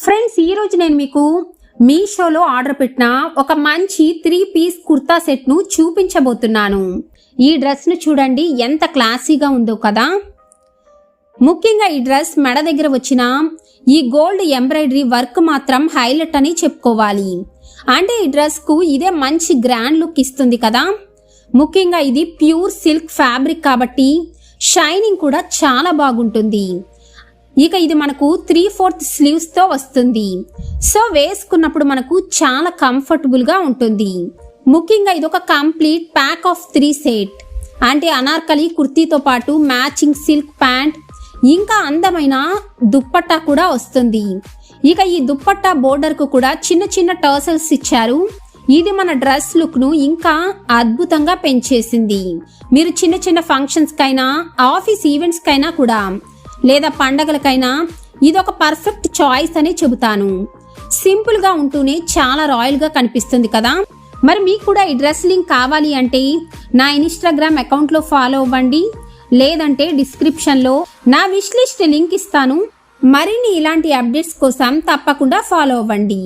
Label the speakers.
Speaker 1: Friends, ఈరోజు నేను మీకు మీషోలో ఆర్డర్ పెట్టిన ఒక మంచి 3 పీస్ కుర్తా సెట్ను చూపించబోతున్నాను. ఈ డ్రెస్ను చూడండి ఎంత క్లాసీగా ఉందో కదా. ముఖ్యంగా ఈ డ్రెస్ మెడ దగ్గర వచ్చిన ఈ గోల్డ్ ఎంబ్రాయిడరీ వర్క్ మాత్రం హైలైట్ అని చెప్పుకోవాలి. అంటే ఈ డ్రెస్కు ఇదే మంచి గ్రాండ్ లుక్ ఇస్తుంది కదా. ముఖ్యంగా ఇది ప్యూర్ సిల్క్ ఫ్యాబ్రిక్ కాబట్టి షైనింగ్ కూడా చాలా బాగుంటుంది. ఇక ఇది మనకు 3/4 స్లీవ్స్తో వస్తుంది. సో వేసుకున్నప్పుడు మనకు చాలా కంఫర్టబుల్గా ఉంటుంది. ముఖ్యంగా ఇది ఒక కంప్లీట్ ప్యాక్ ఆఫ్ 3 సెట్. అంటే అనార్కలి కుర్తీతో పాటు మ్యాచింగ్ సిల్క్ ప్యాంట్ ఇంకా అందమైన దుప్పట్టా కూడా వస్తుంది. ఇక ఈ దుప్పట్టా బోర్డర్కు కూడా చిన్న చిన్న టర్సల్స్ ఇచ్చారు. ఇది మన డ్రెస్ లుక్ను ఇంకా అద్భుతంగా పెంచేసింది. మీరు చిన్న చిన్న ఫంక్షన్స్కైనా ఆఫీస్ ఈవెంట్స్కైనా కూడా లేదా పండగలకైనా ఇది ఒక పర్ఫెక్ట్ చాయిస్ అని చెబుతాను. సింపుల్గా ఉంటూనే చాలా రాయల్గా కనిపిస్తుంది కదా. మరి మీకు కూడా ఈ డ్రెస్ లింక్ కావాలి అంటే నా ఇన్స్టాగ్రామ్ అకౌంట్లో ఫాలో అవ్వండి, లేదంటే డిస్క్రిప్షన్లో నా విష్ లిస్ట్ లింక్ ఇస్తాను. మరిన్ని ఇలాంటి అప్డేట్స్ కోసం తప్పకుండా ఫాలో అవ్వండి.